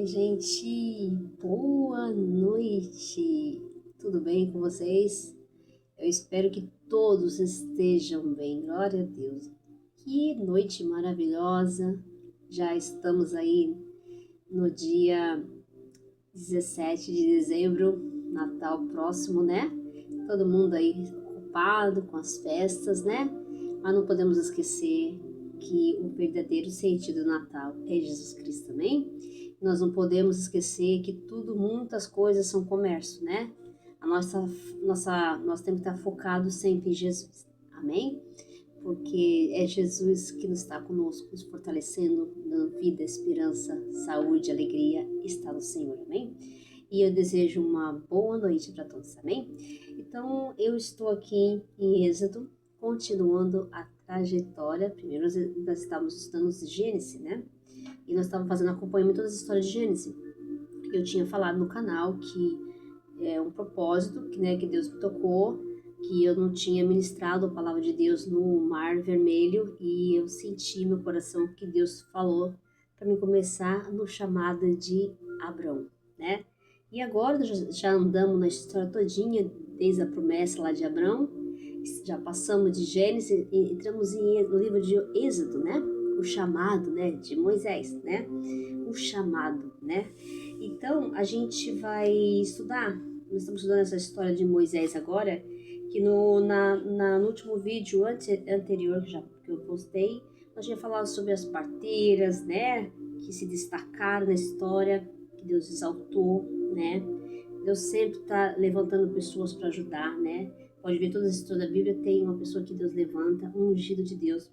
Oi, gente, boa noite. Tudo bem com vocês? Eu espero que todos estejam bem. Glória a Deus. Que noite maravilhosa. Já estamos aí no dia 17 de dezembro, Natal próximo, né? Todo mundo aí ocupado com as festas, né? Mas não podemos esquecer que o verdadeiro sentido do Natal é Jesus Cristo, amém? Nós não podemos esquecer que muitas coisas são comércio, né? Nós temos que estar focados sempre em Jesus, amém? Porque é Jesus que nos está conosco, nos fortalecendo, dando vida, esperança, saúde, alegria, está no Senhor, amém? E eu desejo uma boa noite para todos, amém? Então, eu estou aqui em Êxodo, continuando a trajetória. Primeiro, nós estávamos estudando Gênesis, né? E nós estávamos fazendo acompanhamento das histórias de Gênesis. Eu tinha falado no canal que é um propósito que Deus me tocou, que eu não tinha ministrado a palavra de Deus no Mar Vermelho, e eu senti meu coração que Deus falou para mim começar no chamado de Abrão, né? E agora já andamos na história todinha, desde a promessa lá de Abrão, já passamos de Gênesis e entramos no livro de Êxodo, né? O chamado, né, de Moisés, né? O chamado, né? Então, a gente vai estudar, nós estamos estudando essa história de Moisés agora, que no último vídeo anterior que eu postei, nós já falado sobre as parteiras, né, que se destacaram na história, que Deus exaltou, né? Deus sempre está levantando pessoas para ajudar, né? Pode ver toda a história da Bíblia, tem uma pessoa que Deus levanta, um ungido de Deus,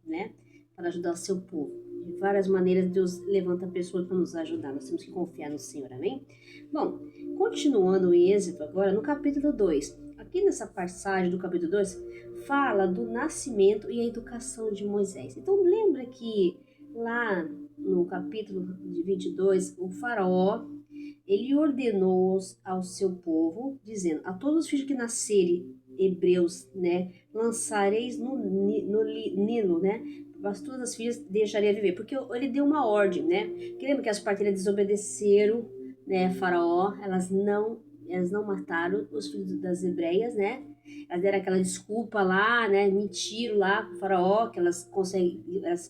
né, para ajudar o seu povo. De várias maneiras, Deus levanta pessoas para nos ajudar. Nós temos que confiar no Senhor, amém? Bom, continuando em Êxodo agora, no capítulo 2. Aqui nessa passagem do capítulo 2, fala do nascimento e a educação de Moisés. Então, lembra que lá no capítulo de 22, o faraó, ele ordenou ao seu povo, dizendo, a todos os filhos que nascerem hebreus, né, lançareis no Nilo, né, mas todas as filhas deixaria viver, porque ele deu uma ordem, né? Que lembra que as parteiras desobedeceram, né, Faraó, elas não mataram os filhos das hebreias, né? Elas deram aquela desculpa lá, né? Mentiram lá pro Faraó, que elas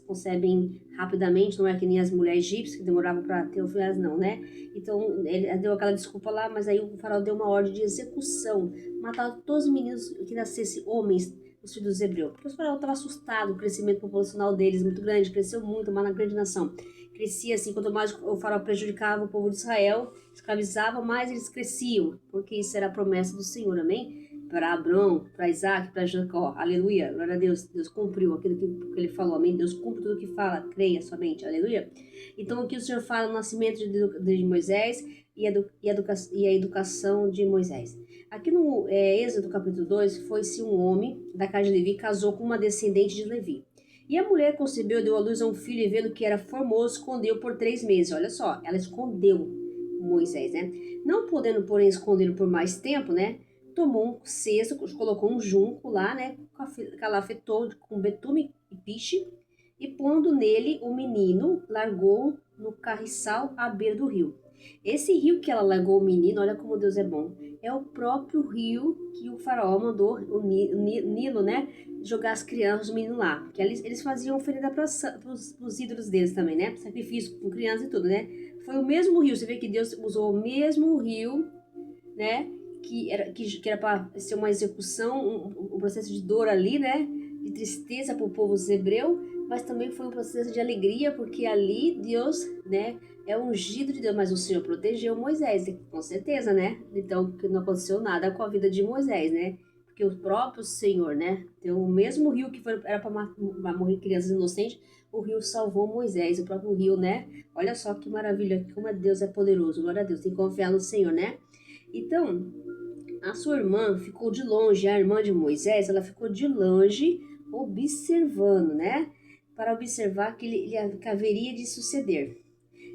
concebem rapidamente, não é que nem as mulheres egípcias que demoravam para ter o filho, elas não, né? Então ele deu aquela desculpa lá, mas aí o Faraó deu uma ordem de execução, matar todos os meninos que nascessem homens, os filhos dos hebreus, porque o faraó estava assustado, o crescimento populacional deles muito grande, cresceu muito, uma grande nação. Crescia assim, quanto mais o faraó prejudicava o povo de Israel, escravizava, mais eles cresciam, porque isso era a promessa do Senhor, amém? Para Abraão, para Isaac, para Jacó, aleluia, glória a Deus, Deus cumpriu aquilo que ele falou, amém? Deus cumpre tudo que fala, creia somente, aleluia. Então aqui o Senhor fala do nascimento de Moisés e a educação de Moisés. Aqui no Êxodo capítulo 2, foi-se um homem da casa de Levi casou com uma descendente de Levi. E a mulher concebeu, deu à luz a um filho e vendo que era formoso, escondeu por 3 meses. Olha só, ela escondeu Moisés, né? Não podendo, porém, escondê-lo por mais tempo, né? Tomou um cesto, colocou um junco lá, né? Calafetou com betume e piche e pondo nele o menino, largou no carriçal à beira do rio. Esse rio que ela largou o menino, olha como Deus é bom, é o próprio rio que o faraó mandou, o Nilo, né, jogar as crianças, os meninos lá, porque eles faziam oferenda para os ídolos deles também, né, sacrifício com crianças e tudo, né, foi o mesmo rio, você vê que Deus usou o mesmo rio, né, que era para ser uma execução, um processo de dor ali, né, de tristeza para o povo hebreu, mas também foi um processo de alegria, porque ali Deus, né, é ungido de Deus, mas o Senhor protegeu Moisés, com certeza, né? Então, que não aconteceu nada com a vida de Moisés, né? Porque o próprio Senhor, né? Então, o mesmo rio que era para morrer crianças inocentes, o rio salvou Moisés, o próprio rio, né? Olha só que maravilha, como Deus é poderoso, glória a Deus, tem que confiar no Senhor, né? Então, a sua irmã ficou de longe, a irmã de Moisés, ela ficou de longe observando, né? Para observar que haveria de suceder.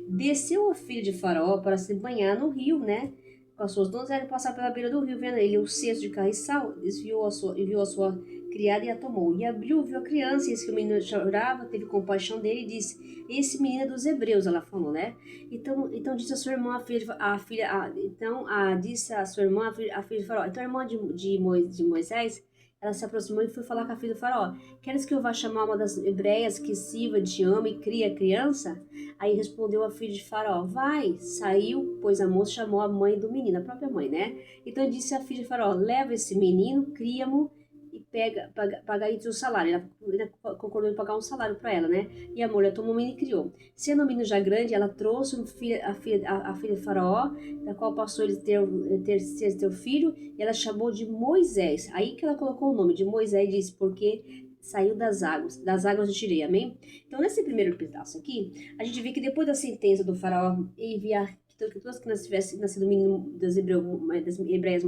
Desceu a filha de Faraó para se banhar no rio, né? Com as suas donzelas, passar pela beira do rio, vendo ele o cesto de carriçal, enviou a sua criada e a tomou. E abriu, viu a criança, e esse que o menino chorava, teve compaixão dele e disse, esse menino é dos hebreus, ela falou, né? Então disse a sua irmã, disse a sua irmã, a filha de Faraó. Então a irmã de Moisés, ela se aproximou e foi falar com a filha do Faraó. Queres que eu vá chamar uma das hebreias que sirva de ama e cria a criança? Aí respondeu a filha de Faraó, vai. Saiu, pois a moça chamou a mãe do menino, a própria mãe, né? Então disse a filha de Faraó, leva esse menino, cria-mo e paga aí o seu salário. Ela concordou em pagar um salário para ela, né? E a mulher tomou o menino e criou. Sendo o menino já grande, ela trouxe a filha de Faraó, da qual passou ele ser teu filho, e ela chamou de Moisés. Aí que ela colocou o nome de Moisés e disse, porque saiu das águas eu tirei, amém? Então, nesse primeiro pedaço aqui, a gente vê que depois da sentença do Faraó enviar que todas as crianças tivessem nascido menino das hebreias,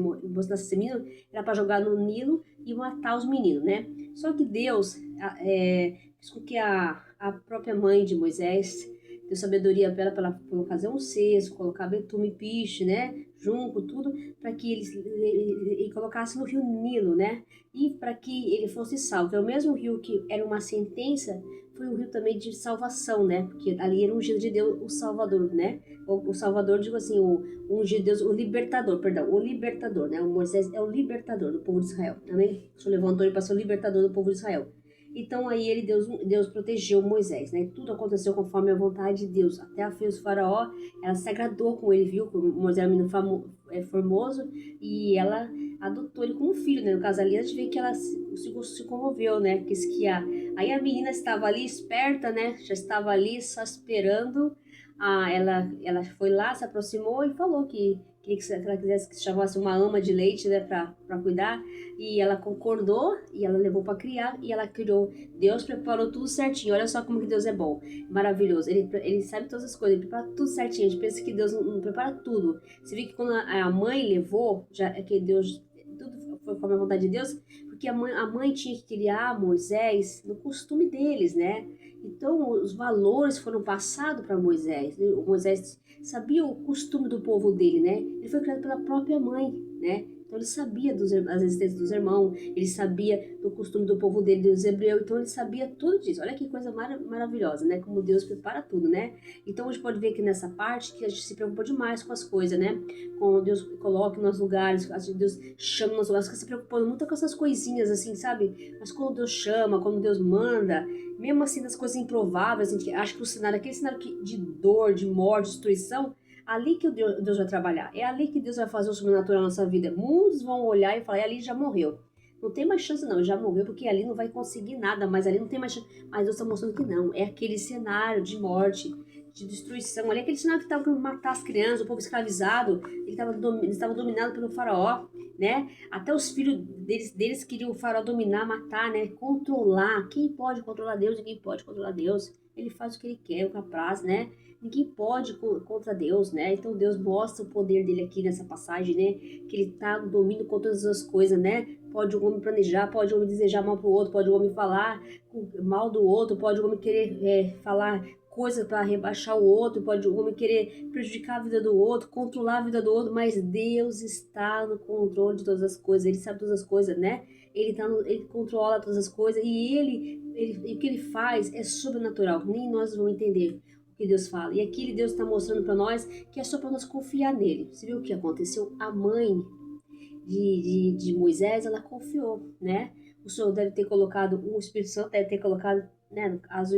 nascesse menino, era para jogar no Nilo e matar os meninos, né? Só que Deus fez com que a própria mãe de Moisés deu sabedoria para ela fazer um cesto, colocar betume, piche, né? Junco, tudo, para que ele colocasse no rio Nilo, né? E para que ele fosse salvo. Que é o mesmo rio que era uma sentença, foi um rio também de salvação, né? Porque ali era um ungido de Deus, o Salvador, né? O Salvador, digo assim, o ungido de Deus, o libertador, né? O Moisés é o libertador do povo de Israel, amém? O Senhor levantou ele para ser o libertador do povo de Israel. Então aí Deus protegeu Moisés, né? Tudo aconteceu conforme a vontade de Deus. Até a filha do Faraó, ela se agradou com ele, viu? Moisés era um menino formoso e ela adotou ele como filho, né? No caso ali, a gente vê que ela se comoveu, né? Aí a menina estava ali esperta, né? Já estava ali só esperando. Ela foi lá, se aproximou e falou que queria que ela quisesse que chamasse uma ama de leite, né, para cuidar, e ela concordou, e ela levou para criar, e ela criou. Deus preparou tudo certinho. Olha só como que Deus é bom, maravilhoso. Ele sabe todas as coisas, ele prepara tudo certinho. A gente pensa que Deus não prepara tudo. Você vê que quando a mãe levou, já é que Deus, tudo foi conforme a vontade de Deus, porque a mãe tinha que criar Moisés no costume deles, né? Então, os valores foram passados para Moisés. O Moisés sabia o costume do povo dele, né? Ele foi criado pela própria mãe, né? Então, ele sabia das existências dos irmãos, ele sabia do costume do povo dele, dos hebreus. Então, ele sabia tudo disso. Olha que coisa maravilhosa, né? Como Deus prepara tudo, né? Então, a gente pode ver que nessa parte que a gente se preocupa demais com as coisas, né? Quando Deus coloca nos lugares, Deus chama nos lugares, fica se preocupando muito com essas coisinhas, assim, sabe? Mas quando Deus chama, quando Deus manda, mesmo assim, das coisas improváveis, a gente acha que o cenário, aquele cenário de dor, de morte, de destruição, ali que Deus vai trabalhar. É ali que Deus vai fazer o sobrenatural na nossa vida. Muitos vão olhar e falar, ali já morreu. Não tem mais chance não, já morreu, porque ali não vai conseguir nada, mas ali não tem mais chance. Mas Deus está mostrando que não, é aquele cenário de morte, de destruição. Ali é aquele cenário que estava para matar as crianças, o povo escravizado, ele estava dominado pelo faraó, né? Até os filhos deles queriam o faraó dominar, matar, né? Controlar. Quem pode controlar Deus? Ninguém pode controlar Deus. Ele faz o que ele quer, o capaz, né? Ninguém pode contra Deus, né? Então Deus mostra o poder dele aqui nessa passagem, né? Que ele tá no domínio com todas as coisas, né? Pode o homem planejar, pode o homem desejar mal pro outro, pode o homem falar mal do outro, pode o homem querer falar coisa para rebaixar o outro, pode o homem querer prejudicar a vida do outro, controlar a vida do outro, mas Deus está no controle de todas as coisas, ele sabe todas as coisas, né? Ele controla todas as coisas e o que ele faz é sobrenatural, nem nós vamos entender o que Deus fala. E aqui Deus está mostrando para nós que é só para nós confiar nele. Você viu o que aconteceu? A mãe de Moisés, ela confiou, né? O Senhor deve ter colocado, o Espírito Santo deve ter colocado, né, no caso,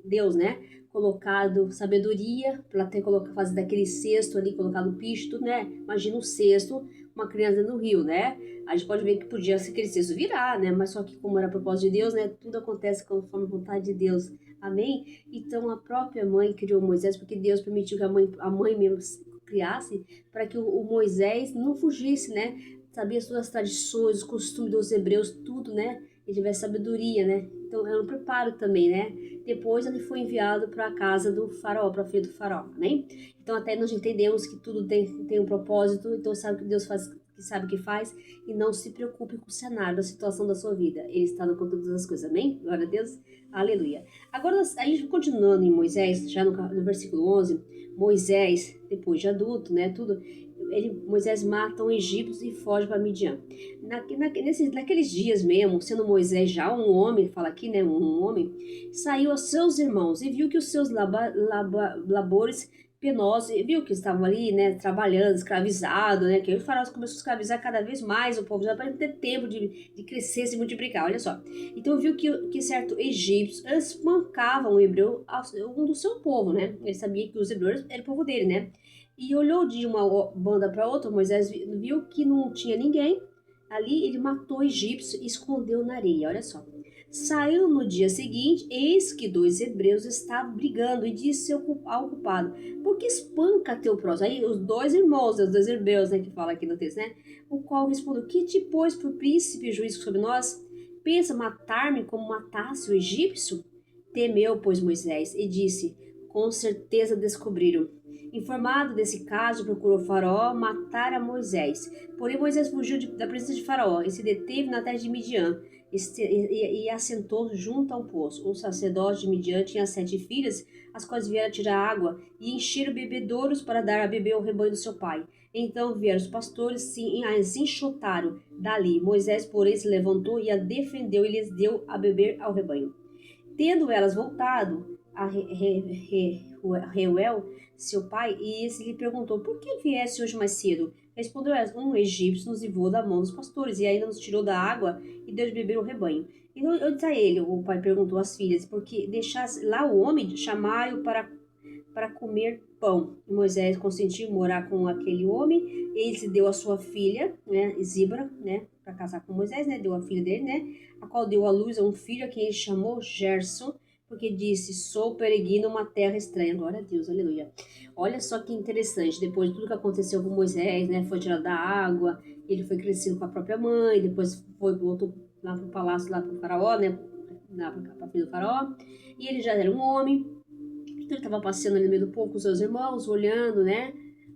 Deus, né? Colocado sabedoria para ter colocado, fazer daquele cesto ali, colocado o picho, tudo, né? Imagina um cesto, uma criança no rio, né? A gente pode ver que podia ser aquele cesto virar, né? Mas só que como era a propósito de Deus, né? Tudo acontece conforme a vontade de Deus. Amém? Então a própria mãe criou Moisés porque Deus permitiu que a mãe mesmo criasse para que o Moisés não fugisse, né? Sabia todas as tradições, os costumes dos hebreus, tudo, né? Ele tivesse sabedoria, né? Então era um preparo também, né? Depois ele foi enviado para a casa do faraó, para a filha do faraó, né? Então até nós entendemos que tudo tem um propósito, então sabe que Deus faz, que sabe o que faz, e não se preocupe com o cenário, a situação da sua vida. Ele está no controle de todas as coisas, amém? Glória a Deus, aleluia. Agora, a gente continuando em Moisés, já no versículo 11, Moisés, depois de adulto, né, tudo, Moisés mata um egípcio e foge para Midian. Naqueles dias mesmo, sendo Moisés já um homem, fala aqui, né, um homem, saiu aos seus irmãos e viu que os seus labores penosos, e viu que estavam ali, né, trabalhando, escravizados, né, que o faraó começou a escravizar cada vez mais o povo, já para ter tempo de crescer, se multiplicar, olha só. Então viu que certo egípcio espancava um hebreu, um do seu povo, né, ele sabia que os hebreus eram o povo dele, né, e olhou de uma banda para outra, Moisés viu que não tinha ninguém, ali ele matou o egípcio e escondeu na areia, olha só. Saiu no dia seguinte, eis que 2 hebreus estavam brigando e disse ao culpado, por que espanca teu próximo? Aí os 2 irmãos, os 2 hebreus, né, que fala aqui no texto, né? O qual respondeu, que te pôs por príncipe e juiz sobre nós? Pensa matar-me como matasse o egípcio? Temeu, pois, Moisés, e disse, com certeza descobriram. Informado desse caso, procurou Faraó matar a Moisés. Porém, Moisés fugiu da presença de Faraó e se deteve na terra de Midian e assentou junto ao poço. O sacerdote de Midian tinha 7 filhas, as quais vieram tirar água e encheram bebedouros para dar a beber ao rebanho do seu pai. Então vieram os pastores e as enxotaram dali. Moisés, porém, se levantou e a defendeu e lhes deu a beber ao rebanho. Tendo elas voltado a Reuel, seu pai, e esse lhe perguntou, por que viesse hoje mais cedo? Respondeu ela, um egípcio nos livrou da mão dos pastores, e ainda nos tirou da água e deu de beber o rebanho. E eu disse a ele, o pai perguntou às filhas, porque deixasse lá o homem, chamai-o para comer pão. E Moisés consentiu morar com aquele homem, ele se deu a sua filha, né, Zibra, né, para casar com Moisés, né, deu a filha dele, né, a qual deu à luz a um filho a quem ele chamou Gerson, porque disse, sou peregrino numa terra estranha. Glória a Deus, aleluia. Olha só que interessante, depois de tudo que aconteceu com Moisés, né, foi tirado da água, ele foi crescido com a própria mãe, depois voltou lá pro palácio, lá pro faraó, né, lá pra filha do faraó, e ele já era um homem, então ele estava passeando ali no meio do povo com seus irmãos, olhando, né,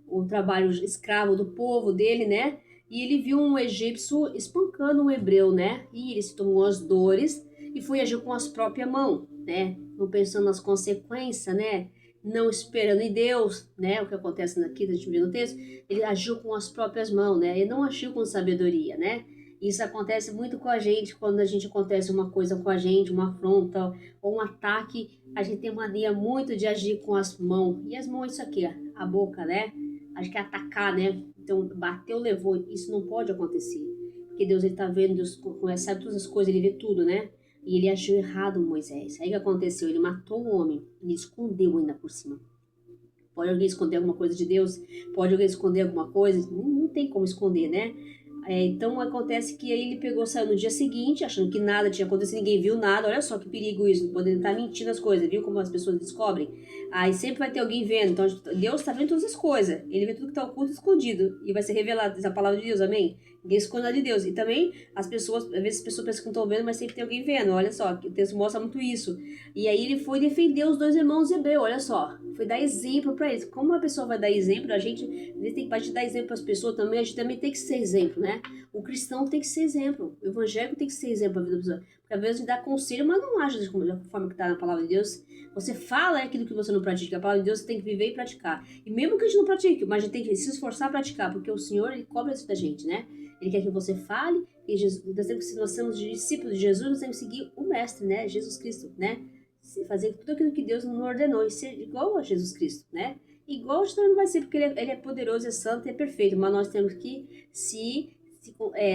o trabalho escravo do povo dele, né, e ele viu um egípcio espancando um hebreu, né, e ele se tomou as dores e foi agir com as próprias mãos, né, não pensando nas consequências, né, não esperando em Deus, né, o que acontece aqui, a gente vê no texto, ele agiu com as próprias mãos, né, ele não agiu com sabedoria, né, isso acontece muito com a gente, quando a gente acontece uma coisa com a gente, uma afronta ou um ataque, a gente tem mania muito de agir com as mãos, e as mãos, isso aqui, ó, a boca, né, a gente quer atacar, né, então bateu, levou, isso não pode acontecer, porque Deus, ele tá vendo, Deus sabe todas as coisas, ele vê tudo, né, e ele agiu errado, Moisés. Aí o que aconteceu? Ele matou o homem, ele escondeu ainda por cima. Pode alguém esconder alguma coisa de Deus? Pode alguém esconder alguma coisa? Não tem como esconder, né? Então acontece que aí ele pegou, saiu no dia seguinte, achando que nada tinha acontecido, ninguém viu nada. Olha só que perigo isso, podendo estar mentindo as coisas, viu como as pessoas descobrem? Aí sempre vai ter alguém vendo. Então Deus está vendo todas as coisas, ele vê tudo que está oculto e escondido, e vai ser revelado essa palavra de Deus, amém? Ninguém esconde nada de Deus. E também as pessoas, às vezes as pessoas pensam que não estão vendo, mas sempre tem alguém vendo. Olha só, o texto mostra muito isso. E aí ele foi defender os 2 irmãos hebreus, olha só. Foi dar exemplo para eles. Como uma pessoa vai dar exemplo, a gente tem que dar exemplo para as pessoas também, a gente também tem que ser exemplo, né? O cristão tem que ser exemplo. O evangélico tem que ser exemplo para a vida da pessoa. Porque às vezes a gente dá conselho, mas não age da forma que está na palavra de Deus. Você fala aquilo que você não pratica. A palavra de Deus você tem que viver e praticar. E mesmo que a gente não pratique, mas a gente tem que se esforçar a praticar, porque o Senhor, ele cobra isso da gente, né? Ele quer que você fale, e nós somos discípulos de Jesus, nós temos que seguir o Mestre, né? Jesus Cristo, né? Fazer tudo aquilo que Deus nos ordenou e ser igual a Jesus Cristo, né? Igual a gente não vai ser, porque ele é poderoso, é santo e é perfeito, mas nós temos que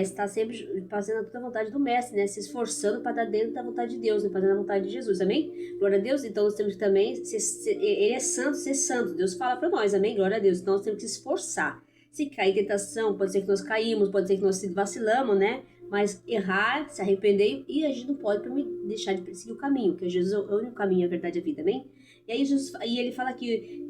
estar sempre fazendo toda a vontade do Mestre, né? Se esforçando para estar dentro da vontade de Deus, né? Fazendo a vontade de Jesus, amém? Glória a Deus. Então nós temos que também, ele é santo, ser santo. Deus fala para nós, amém? Glória a Deus. Então nós temos que se esforçar. Se cair em tentação, pode ser que nós caímos, pode ser que nós vacilamos, né? Mas errar, se arrepender, e a gente não pode deixar de seguir o caminho, porque Jesus é o único caminho, a verdade e a vida, amém? E aí ele fala que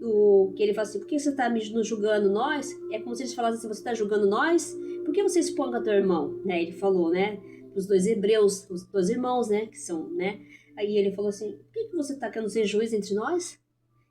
ele fala assim, por que você está nos julgando nós? É como se eles falassem assim, você está julgando nós? Por que você espanca teu irmão? Né? Ele falou, né? Os 2 hebreus, os 2 irmãos, né? Que são, né? Aí ele falou assim, por que você está querendo ser juiz entre nós?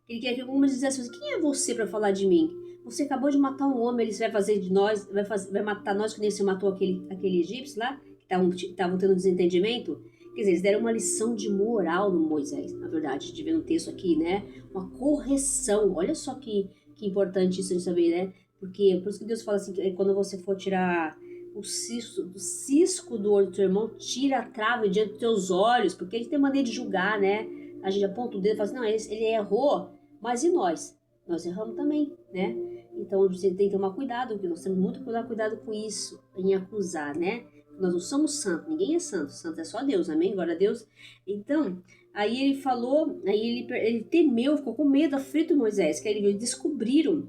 Ele quer que algumas dissessem assim, quem é você para falar de mim? Você acabou de matar um homem, ele vai fazer de nós, vai matar nós, que nem você matou aquele egípcio lá, que estavam tendo desentendimento. Quer dizer, eles deram uma lição de moral no Moisés, na verdade, a gente vê no texto aqui, né? Uma correção, olha só que importante isso de saber, né? Porque, por isso que Deus fala assim, que quando você for tirar o cisco do olho do teu irmão, tira a trave diante dos teus olhos, porque a gente tem maneira de julgar, né? A gente aponta o dedo e fala assim, não, ele errou, mas e nós? Nós erramos também, né? Então você tem que tomar cuidado, porque nós temos muito cuidado com isso, em acusar, né? Nós não somos santos, ninguém é santo, santo é só Deus, amém? Glória a Deus. Então, aí ele falou, aí ele temeu, ficou com medo, aflito Moisés, que aí eles descobriram.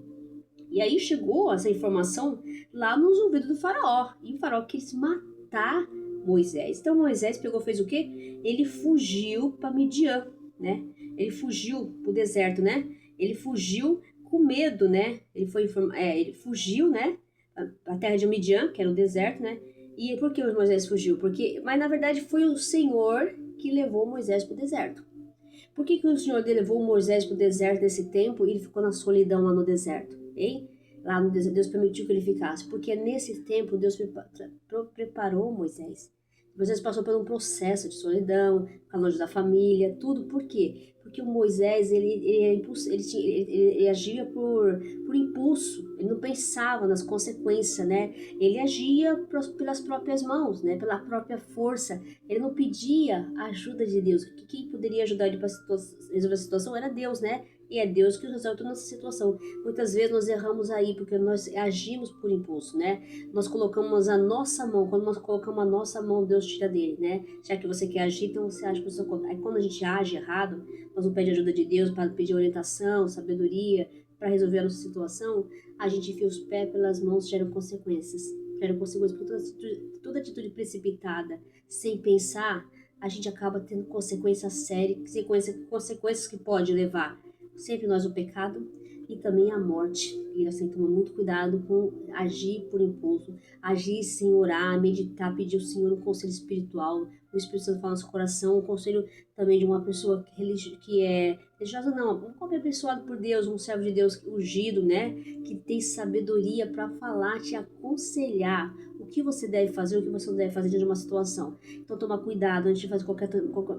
E aí chegou essa informação lá nos ouvidos do faraó. E o faraó quis matar Moisés. Então Moisés pegou, fez o quê? Ele fugiu para Midian, né? Ele fugiu para o deserto, né? Ele fugiu com medo, né? Ele fugiu, né? A terra de Midian, que era o deserto, né? E por que Moisés fugiu? Mas na verdade foi o Senhor que levou Moisés para o deserto. Por que o Senhor levou Moisés para o deserto nesse tempo e ele ficou na solidão lá no deserto? Hein? Lá no deserto, Deus permitiu que ele ficasse. Porque nesse tempo Deus preparou Moisés. Moisés passou por um processo de solidão, ficar longe da família, tudo. Por quê? Porque o Moisés, ele agia por impulso, ele não pensava nas consequências, né? Ele agia pelas próprias mãos, né? Pela própria força. Ele não pedia a ajuda de Deus. Quem poderia ajudar ele para resolver a situação era Deus, né? E é Deus que resolve toda essa situação. Muitas vezes nós erramos aí porque nós agimos por impulso, né? Nós colocamos a nossa mão. Quando nós colocamos a nossa mão, Deus tira dele, né? Já que você quer agir, então você age por sua conta. Aí quando a gente age errado, nós não pedimos ajuda de Deus para pedir orientação, sabedoria, para resolver a nossa situação, a gente enfia os pés pelas mãos, geram consequências. Geram consequências, porque toda atitude precipitada, sem pensar, a gente acaba tendo consequências sérias, consequências que pode levar sempre nós o pecado e também a morte. E nós temos que tomar muito cuidado com agir por impulso, agir sem orar, meditar, pedir ao Senhor um conselho espiritual. O Espírito Santo fala no nosso coração, um conselho também de uma pessoa que é religiosa, não, um abençoado por Deus, um servo de Deus ungido, né? Que tem sabedoria para falar, te aconselhar o que você deve fazer, o que você não deve fazer diante de uma situação. Então, tomar cuidado antes de fazer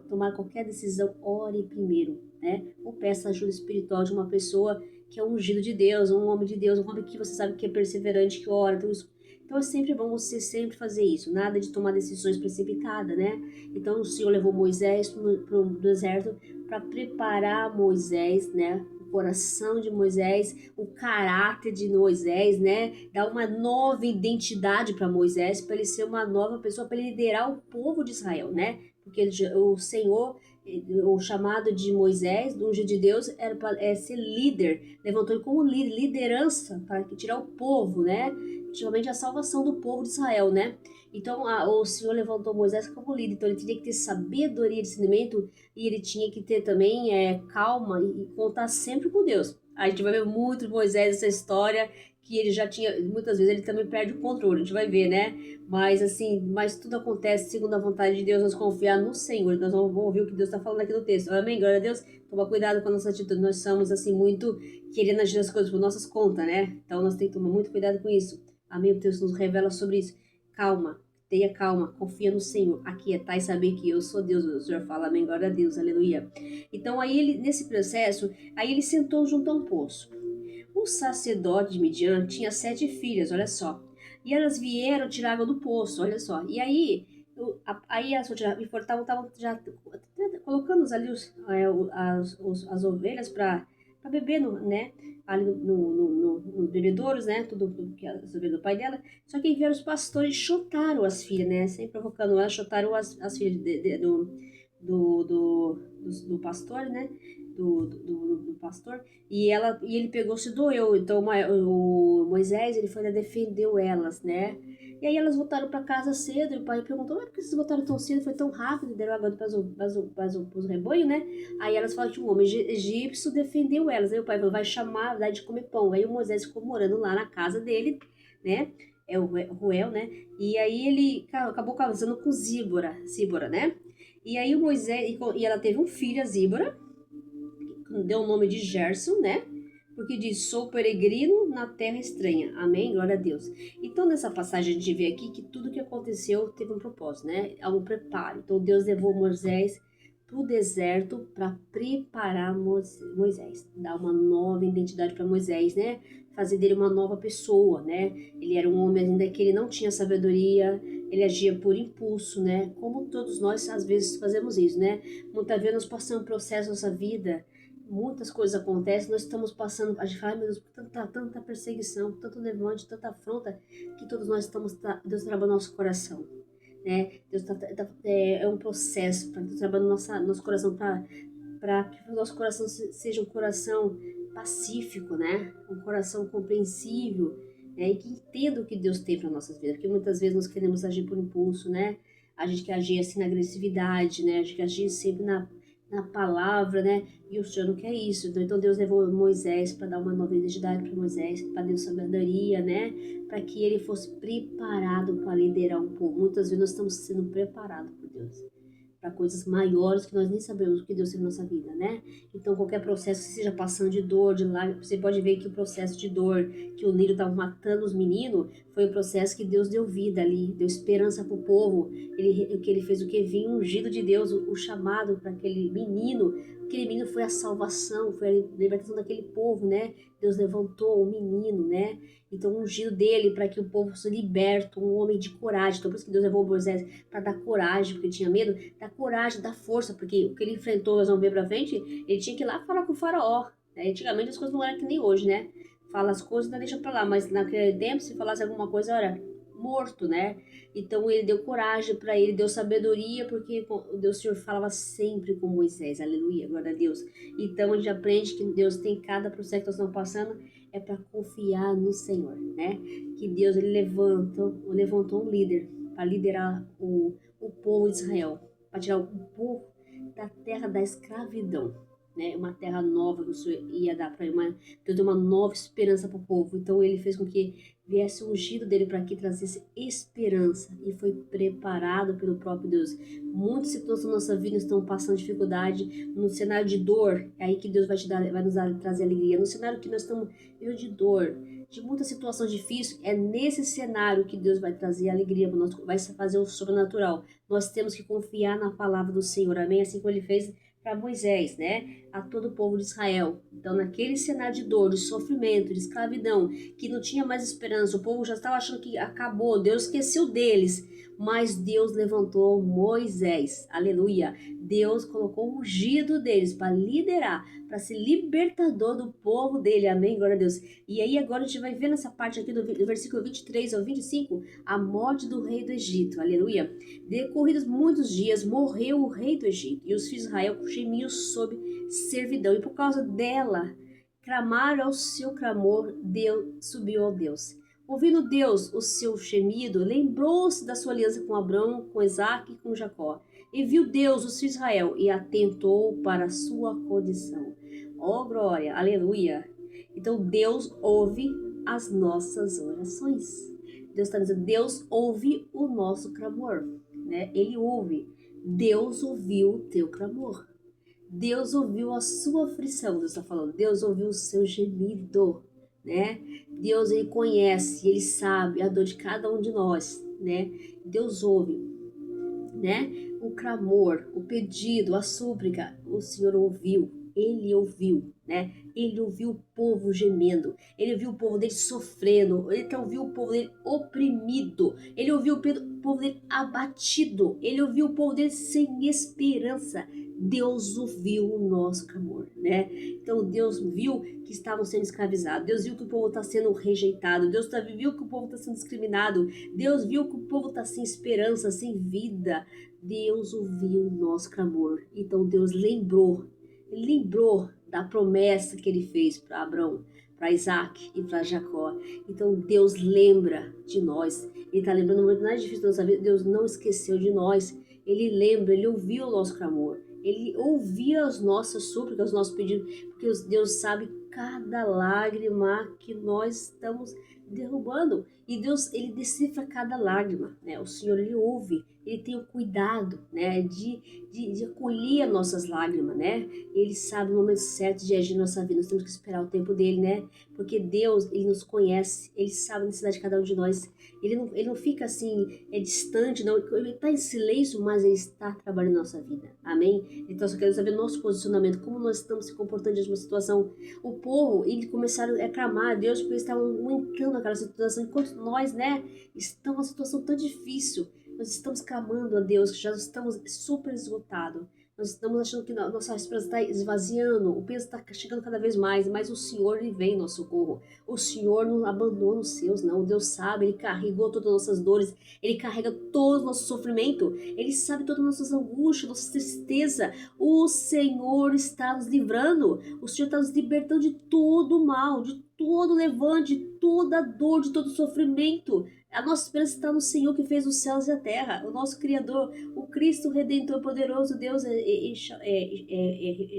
tomar qualquer decisão, ore primeiro, né? Ou peça ajuda espiritual de uma pessoa que é um ungido de Deus, um homem de Deus, um homem que você sabe que é perseverante, que ora. Então é sempre bom você sempre fazer isso, nada de tomar decisões precipitadas, né? Então o Senhor levou Moisés para o deserto para preparar Moisés, né? O coração de Moisés, o caráter de Moisés, né? Dar uma nova identidade para Moisés, para ele ser uma nova pessoa, para ele liderar o povo de Israel, né? Porque o Senhor, o chamado de Moisés, do ungido de Deus, era para ser líder, levantou ele como líder, liderança, para tirar o povo, né? Principalmente a salvação do povo de Israel, né? Então o Senhor levantou Moisés como líder, então ele tinha que ter sabedoria, discernimento, e ele tinha que ter também calma e contar sempre com Deus. A gente vai ver muito de Moisés essa história, que ele já tinha, muitas vezes ele também perde o controle, a gente vai ver, né? Mas tudo acontece segundo a vontade de Deus, nós confiar no Senhor, nós vamos ouvir o que Deus está falando aqui no texto. Amém? Glória a Deus. Toma cuidado com a nossa atitude, nós somos assim muito querendo agir as coisas por nossas contas, né? Então nós temos que tomar muito cuidado com isso. Amém? O Deus nos revela sobre isso. Calma, tenha calma, confia no Senhor, aquietar e saber que eu sou Deus. O Senhor fala, amém, glória a Deus, aleluia. Então aí ele, nesse processo, aí ele sentou junto a um poço. O sacerdote de Midian tinha 7 filhas, olha só. E elas vieram tirar água do poço, olha só. E aí elas estavam já colocando ali as ovelhas para beber, né? Ali no bebedouros, né? Tudo que as ovelhas do pai dela. Só que aí vieram os pastores e chutaram as filhas, né? Sempre provocando elas, chutaram as filhas do pastor, né? Do pastor, e ele pegou, se doeu. Então o Moisés, ele foi lá, defendeu elas, né? E aí elas voltaram para casa cedo, e o pai perguntou, por que vocês voltaram tão cedo, foi tão rápido, deram água para os rebanhos, né? Aí elas falaram que um homem egípcio defendeu elas. Aí o pai falou, vai chamar, dá de comer pão. Aí o Moisés ficou morando lá na casa dele, né? É o Ruel, né? E aí ele acabou casando com Zíbora, né? E aí o Moisés, e ela teve um filho, a Zíbora, deu o nome de Gerson, né? Porque diz, sou peregrino na terra estranha. Amém? Glória a Deus. Então, nessa passagem, a gente vê aqui que tudo que aconteceu teve um propósito, né? Há um preparo. Então, Deus levou Moisés para o deserto para preparar Moisés, dar uma nova identidade para Moisés, né? Fazer dele uma nova pessoa, né? Ele era um homem ainda que ele não tinha sabedoria, ele agia por impulso, né? Como todos nós às vezes fazemos isso, né? Muitas vezes nós passamos um processo na nossa vida, muitas coisas acontecem, nós estamos passando, a gente fala, meu Deus, tanta perseguição, tanto levante, tanta afronta, que todos nós estamos, Deus trabalha no nosso coração, né? Deus é um processo para Deus trabalhar no nosso coração, para que o nosso coração seja um coração pacífico, né? Um coração compreensível, né? E que entenda o que Deus tem para nossas vidas, porque muitas vezes nós queremos agir por impulso, né? A gente quer agir assim na agressividade, né? A gente quer agir sempre na palavra, né? E o Senhor não quer isso. Então Deus levou Moisés para dar uma nova identidade para Moisés, para Deus sabedoria, né? Para que ele fosse preparado para liderar um povo. Muitas vezes nós estamos sendo preparados por Deus para coisas maiores que nós nem sabemos o que Deus tem na nossa vida, né? Então, qualquer processo que seja passando de dor, de lágrimas, você pode ver que o processo de dor, que o lírio estava matando os meninos, foi um processo que Deus deu vida ali, deu esperança para o povo. O que ele fez, o que vinha ungido de Deus, o chamado para aquele menino foi a salvação, foi a libertação daquele povo, né? Deus levantou o menino, né? Então, ungido dele para que o povo fosse liberto, um homem de coragem. Então, por isso que Deus levou Moisés para dar coragem, porque ele tinha medo, dar coragem, dar força, porque o que ele enfrentou, nós vamos ver para frente, ele tinha que ir lá falar com o faraó. Né? Antigamente as coisas não eram que nem hoje, né? Fala as coisas e não deixa para lá, mas naquele tempo, se falasse alguma coisa, era morto, né? Então ele deu coragem para ele, deu sabedoria, porque o Senhor falava sempre com Moisés, aleluia, glória a Deus. Então a gente aprende que Deus tem cada processo que nós estamos passando, é para confiar no Senhor, né? Que Deus ele levantou um líder para liderar o povo de Israel, para tirar o povo da terra da escravidão, né? Uma terra nova que o Senhor ia dar para ele, Deus deu uma nova esperança para o povo. Então ele fez com que viesse o ungido dele para que trazesse esperança e foi preparado pelo próprio Deus. Muitas situações da nossa vida estão passando dificuldade, no cenário de dor, é aí que Deus vai nos trazer alegria. No cenário que nós estamos vivendo de dor, de muitas situações difíceis, é nesse cenário que Deus vai trazer alegria para nós, vai fazer o sobrenatural. Nós temos que confiar na palavra do Senhor, amém? Assim como ele fez para Moisés, né? A todo o povo de Israel. Então, naquele cenário de dor, de sofrimento, de escravidão, que não tinha mais esperança, o povo já estava achando que acabou, Deus esqueceu deles, mas Deus levantou Moisés, aleluia. Deus colocou o ungido deles para liderar, para ser libertador do povo dele, amém, glória a Deus. E aí agora a gente vai ver nessa parte aqui do versículo 23 ao 25, a morte do rei do Egito, aleluia. Decorridos muitos dias, morreu o rei do Egito, e os filhos de Israel gemiam sob servidão, e por causa dela, clamaram ao seu clamor, Deus subiu ao Deus. Ouvindo Deus o seu gemido, lembrou-se da sua aliança com Abraão, com Isaque e com Jacó. E viu Deus os filhos de Israel e atentou para a sua condição. Oh glória, aleluia. Então Deus ouve as nossas orações. Deus está dizendo, Deus ouve o nosso clamor, né? Ele ouve. Deus ouviu o teu clamor. Deus ouviu a sua aflição, Deus está falando. Deus ouviu o seu gemido, né? Deus, ele conhece, ele sabe a dor de cada um de nós, né? Deus ouve, né? O clamor, o pedido, a súplica, o Senhor ouviu. Ele ouviu, né? Ele ouviu o povo gemendo, ele ouviu o povo dele sofrendo, ele ouviu o povo dele oprimido, ele ouviu o povo dele abatido, ele ouviu o povo dele sem esperança. Deus ouviu o nosso clamor, né? Então Deus viu que estavam sendo escravizados, Deus viu que o povo está sendo rejeitado, Deus viu que o povo está sendo discriminado, Deus viu que o povo está sem esperança, sem vida. Deus ouviu o nosso clamor. Então Deus lembrou da promessa que ele fez para Abraão, para Isaac e para Jacó. Então Deus lembra de nós. Ele está lembrando no momento mais difícil da nossa vida. Deus não esqueceu de nós. Ele lembra, ele ouviu o nosso clamor. Ele ouvia as nossas súplicas, os nossos pedidos, porque Deus sabe cada lágrima que nós estamos derrubando. E Deus, ele decifra cada lágrima, né? O Senhor, ele ouve, ele tem o cuidado, né? De acolher as nossas lágrimas, né? Ele sabe o momento certo de agir na nossa vida. Nós temos que esperar o tempo dele, né? Porque Deus, ele nos conhece, ele sabe a necessidade de cada um de nós. Ele não fica assim, distante, não. Ele está em silêncio, mas ele está trabalhando na nossa vida. Amém? Então, só quero saber nosso posicionamento, como nós estamos se comportando diante de uma situação. O povo, eles começaram a clamar a Deus porque eles estavam aguentando aquela situação, enquanto nós, né, estamos numa situação tão difícil. Nós estamos clamando a Deus, já estamos super esgotados. Nós estamos achando que nossa esperança está esvaziando, o peso está chegando cada vez mais, mas o Senhor, ele vem em nosso socorro. O Senhor não abandona os seus, não. Deus sabe, ele carregou todas as nossas dores, ele carrega todo o nosso sofrimento, ele sabe todas as nossas angústias, nossa tristeza. O Senhor está nos livrando, o Senhor está nos libertando de todo o mal, de todo o levante, de toda a dor, de todo o sofrimento. A nossa esperança está no Senhor que fez os céus e a terra, o nosso Criador, o Cristo Redentor poderoso, Deus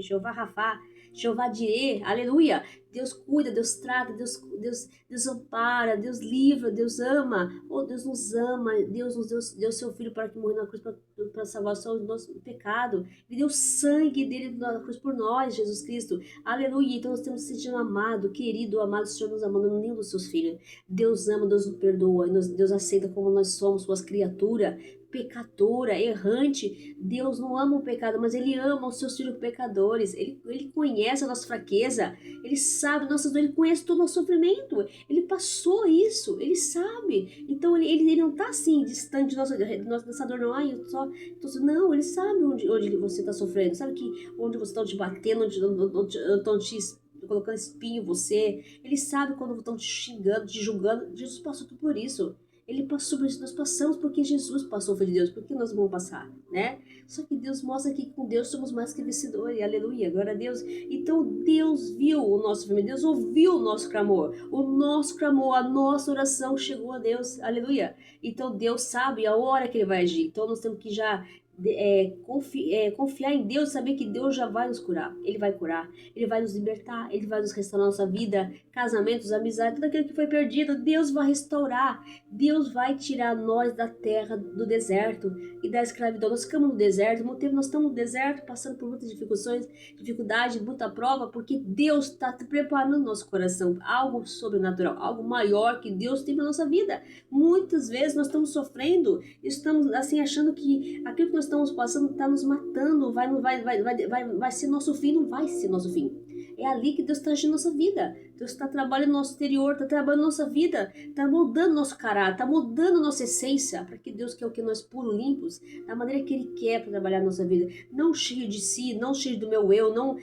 Jeová Rafá, Jeová Dirê, aleluia. Deus cuida, Deus trata, Deus ampara, Deus livra, Deus ama. Oh, Deus nos ama, Deus nos deu seu Filho para que morreu na cruz para salvação do nosso pecado. Ele deu o sangue dele na cruz por nós, Jesus Cristo. Aleluia. Então nós temos sentido amado, querido, amado, o Senhor nos amando, nenhum dos seus filhos. Deus ama, Deus nos perdoa, Deus aceita como nós somos, suas criaturas, pecadora, errante. Deus não ama o pecado, mas Ele ama os seus filhos pecadores. Ele conhece a nossa fraqueza, Ele sabe nossas dores, Ele conhece todo o nosso sofrimento. Ele passou isso, Ele sabe. Então Ele não está assim, distante de nossa dor, não. Ai, não, Ele sabe onde você está sofrendo, sabe onde você está te batendo, onde estão te colocando espinho em você. Ele sabe quando estão te xingando, te julgando. Jesus passou tudo por isso. Ele passou por isso, nós passamos porque Jesus passou, Filho de Deus, por que nós vamos passar, né? Só que Deus mostra que com Deus somos mais que vencedores, aleluia, glória a Deus. Então Deus viu o nosso sofrimento, Deus ouviu o nosso clamor, a nossa oração chegou a Deus, aleluia. Então Deus sabe a hora que Ele vai agir, então nós temos que já confiar em Deus, saber que Deus já vai nos curar, Ele vai curar, Ele vai nos libertar, Ele vai nos restaurar nossa vida, casamentos, amizade, tudo aquilo que foi perdido, Deus vai restaurar, Deus vai tirar nós da terra, do deserto e da escravidão. Nós ficamos no deserto, muito tempo nós estamos no deserto, passando por muitas dificuldade, muita prova, porque Deus está preparando nosso coração, algo sobrenatural, algo maior que Deus tem para nossa vida. Muitas vezes nós estamos sofrendo, estamos assim achando que aquilo que nós estamos passando está nos matando, vai ser nosso fim, não vai ser nosso fim. É ali que Deus está agindo nossa vida. Deus está trabalhando no nosso exterior, está trabalhando nossa vida, está moldando nosso caráter, está moldando nossa essência, para que Deus quer o que nós puros, limpos, da maneira que Ele quer para trabalhar na nossa vida. Não cheio de si, não cheio do meu eu, não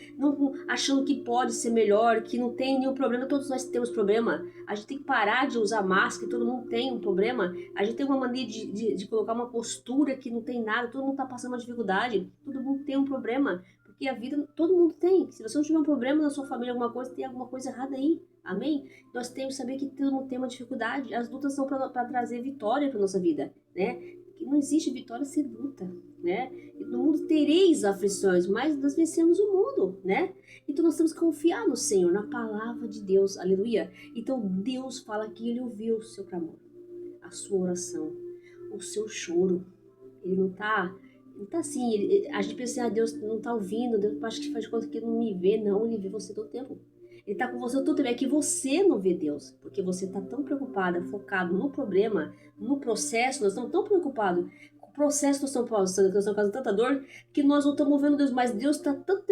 achando que pode ser melhor, que não tem nenhum problema. Todos nós temos problema. A gente tem que parar de usar máscara, todo mundo tem um problema. A gente tem uma mania de colocar uma postura que não tem nada, todo mundo está passando uma dificuldade, todo mundo tem um problema. Porque a vida todo mundo tem. Se você não tiver um problema na sua família, alguma coisa, tem alguma coisa errada aí. Amém? Nós temos que saber que todo mundo tem uma dificuldade. As lutas são para trazer vitória para nossa vida, né? Que não existe vitória sem luta, né? No mundo tereis aflições, mas nós vencemos o mundo, né? Então nós temos que confiar no Senhor, na palavra de Deus. Aleluia. Então Deus fala que Ele ouviu o seu clamor, a sua oração, o seu choro. Ele não está assim, a gente pensa assim, Deus não está ouvindo, Deus acha que faz de conta que Ele não me vê, não, Ele vê você todo tempo. Ele está com você todo tempo, é que você não vê Deus, porque você está tão preocupada, focado no problema, no processo, nós estamos tão preocupados com o processo que nós estamos passando, que nós estamos causando tanta dor, que nós não estamos vendo Deus, mas Deus está tanto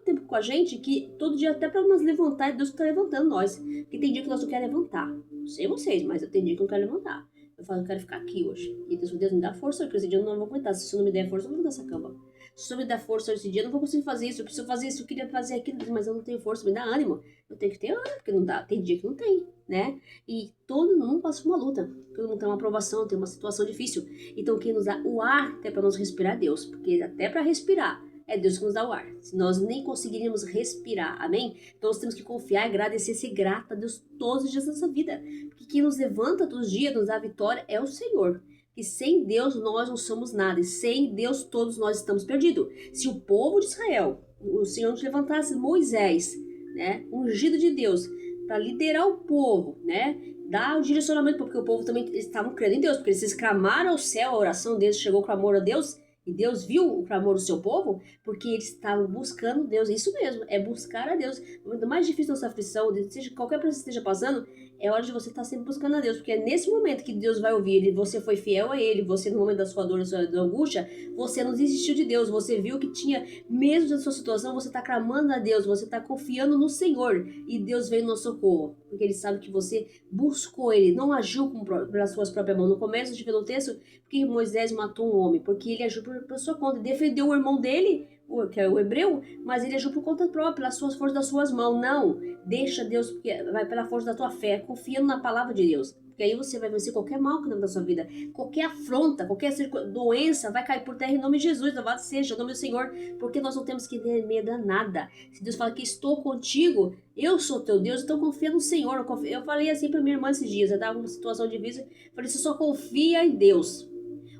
tempo com a gente, que todo dia até para nos levantar, Deus está levantando nós, porque tem dia que nós não queremos levantar, não sei vocês, mas eu tenho dia que eu não quero levantar. Eu falo, eu quero ficar aqui hoje. E Deus me dá força, porque esse dia eu não vou aguentar. Se o Senhor não me der força, eu não vou dessa cama. Se o Senhor me der força esse dia, eu não vou conseguir fazer isso. Eu preciso fazer isso, eu queria fazer aquilo, mas eu não tenho força, me dá ânimo. Eu tenho que ter ânimo, porque não dá. Tem dia que não tem, né? E todo mundo passa por uma luta. Todo mundo tem uma aprovação, tem uma situação difícil. Então quem nos dá o ar até para nós respirar é Deus. Porque até para respirar é Deus que nos dá o ar. Se nós nem conseguiríamos respirar, amém? Então nós temos que confiar, agradecer, ser grata a Deus todos os dias da nossa vida. Porque quem nos levanta todos os dias, nos dá a vitória, é o Senhor. E sem Deus nós não somos nada. E sem Deus todos nós estamos perdidos. Se o povo de Israel, o Senhor nos levantasse Moisés, né, ungido de Deus, para liderar o povo, né? Dar o direcionamento, porque o povo também estavam crendo em Deus, porque eles clamaram ao céu, a oração deles chegou o clamor a Deus, e Deus viu o clamor do seu povo, porque eles estavam buscando Deus. Isso mesmo, é buscar a Deus. O momento mais difícil da sua aflição, seja qualquer coisa que você esteja passando, é hora de você estar sempre buscando a Deus, porque é nesse momento que Deus vai ouvir ele, você foi fiel a ele, você no momento da sua dor, da sua angústia, você não desistiu de Deus, você viu que tinha, mesmo na sua situação, você está clamando a Deus, você está confiando no Senhor, e Deus veio no socorro, porque ele sabe que você buscou ele, não agiu pelas suas próprias mãos. No começo, a gente vê no texto, que Moisés matou um homem, porque ele agiu por sua conta, defendeu o irmão dele, que é o hebreu, mas ele agiu por conta própria, pelas suas forças das suas mãos. Não, deixa Deus, porque vai pela força da tua fé, confiando na palavra de Deus, porque aí você vai vencer qualquer mal que não da sua vida, qualquer afronta, qualquer doença vai cair por terra em nome de Jesus. Louvado seja o nome do Senhor, porque nós não temos que ter medo a nada. Se Deus fala que estou contigo, eu sou teu Deus, então confia no Senhor. Eu falei assim para minha irmã esses dias, eu estava numa situação difícil, falei, você só confia em Deus.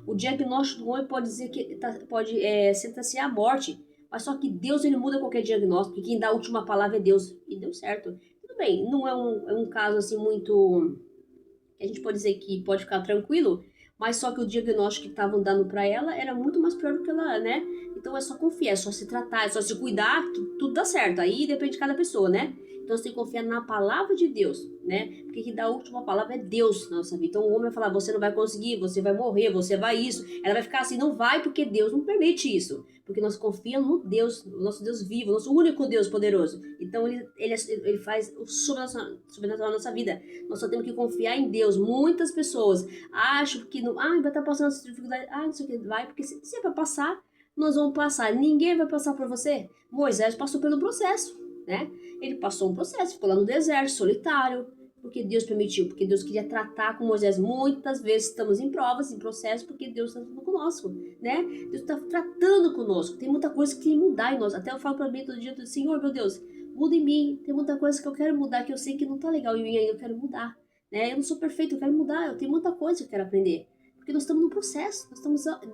O diagnóstico do homem pode dizer que pode sentenciar a morte, mas só que Deus, ele muda qualquer diagnóstico, e quem dá a última palavra é Deus, e deu certo. Tudo bem, não é um caso assim muito, a gente pode dizer que pode ficar tranquilo, mas só que o diagnóstico que estavam dando para ela era muito mais pior do que ela, né? Então é só confiar, é só se tratar, é só se cuidar, que tudo dá certo. Aí depende de cada pessoa, né? Então você tem que confiar na palavra de Deus, né? Porque quem dá a última palavra é Deus na nossa vida. Então o homem vai falar, você não vai conseguir, você vai morrer, você vai isso. Ela vai ficar assim, não vai, porque Deus não permite isso. Porque nós confiamos no Deus, no nosso Deus vivo, nosso único Deus poderoso. Então ele faz o sobrenatural na nossa vida. Nós só temos que confiar em Deus. Muitas pessoas acham que não, vai estar passando essa dificuldade, não sei o que, vai, porque se é para passar, nós vamos passar. Ninguém vai passar por você. Moisés passou pelo processo, né? Ele passou um processo, ficou lá no deserto, solitário, porque Deus permitiu, porque Deus queria tratar com Moisés. Muitas vezes estamos em provas, em processo, porque Deus está tratando conosco, né? Deus está tratando conosco. Tem muita coisa que tem que mudar em nós. Até eu falo para mim todo dia, Senhor, meu Deus, muda em mim. Tem muita coisa que eu quero mudar, que eu sei que não está legal em mim ainda, eu quero mudar, né? Eu não sou perfeito, eu quero mudar, eu tenho muita coisa que eu quero aprender. Porque nós estamos no processo,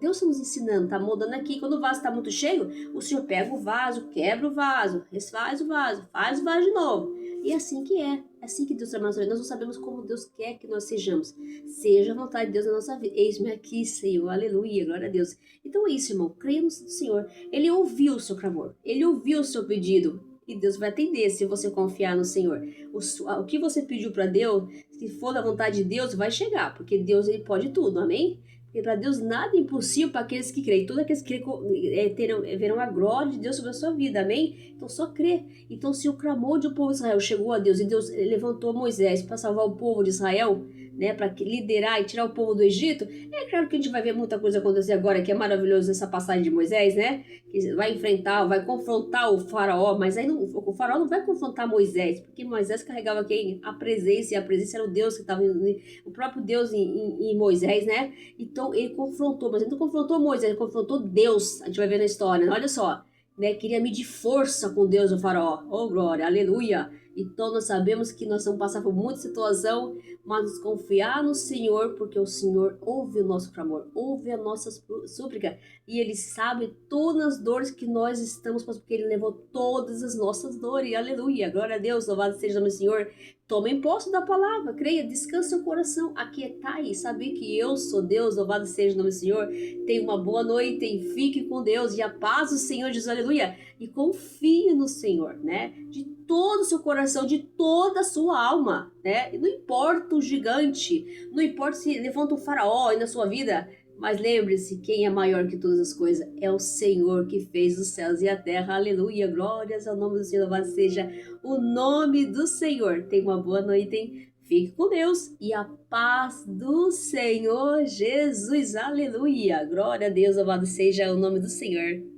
Deus está nos ensinando, está moldando aqui. Quando o vaso está muito cheio, o Senhor pega o vaso, quebra o vaso, desfaz o vaso, faz o vaso de novo. E é assim que é assim que Deus trabalha na nossa vida. Nós não sabemos como Deus quer que nós sejamos. Seja a vontade de Deus na nossa vida. Eis-me aqui, Senhor, aleluia, glória a Deus. Então é isso, irmão, creia no Senhor. Ele ouviu o seu clamor, ele ouviu o seu pedido. E Deus vai atender se você confiar no Senhor. O que você pediu para Deus, se for da vontade de Deus, vai chegar, porque Deus, ele pode tudo, amém? Porque para Deus nada é impossível para aqueles que creem. Todos aqueles que creem verão a glória de Deus sobre a sua vida, amém? Então só crê. Então se o clamor do povo de Israel chegou a Deus, e Deus levantou Moisés para salvar o povo de Israel, né, para liderar e tirar o povo do Egito, é claro que a gente vai ver muita coisa acontecer agora, que é maravilhoso essa passagem de Moisés, né? Que vai enfrentar, vai confrontar o faraó, mas aí o faraó não vai confrontar Moisés, porque Moisés carregava quem? A presença, e a presença era o Deus que estava, o próprio Deus em Moisés, né? Então ele confrontou, mas ele não confrontou Moisés, ele confrontou Deus. A gente vai ver na história, olha só, né? Queria medir força com Deus, o faraó. Oh, glória, aleluia! Então nós sabemos que nós vamos passar por muita situação, mas confiar no Senhor, porque o Senhor ouve o nosso clamor, ouve a nossa súplica, e Ele sabe todas as dores que nós estamos passando, porque Ele levou todas as nossas dores. Aleluia, glória a Deus, louvado seja o nome do Senhor. Tomem posse da palavra, creia, descanse seu coração, aquietai e saber que eu sou Deus, louvado seja o nome do Senhor. Tenha uma boa noite e fique com Deus, e a paz do Senhor Jesus, aleluia. E confie no Senhor, né? De todo o seu coração, de toda a sua alma, né? E não importa o gigante, não importa se levanta um faraó aí na sua vida, mas lembre-se, quem é maior que todas as coisas é o Senhor que fez os céus e a terra, aleluia, glórias ao nome do Senhor, louvado seja o nome do Senhor. Tenha uma boa noite, hein? Fique com Deus e a paz do Senhor Jesus, aleluia, glória a Deus, louvado seja o nome do Senhor.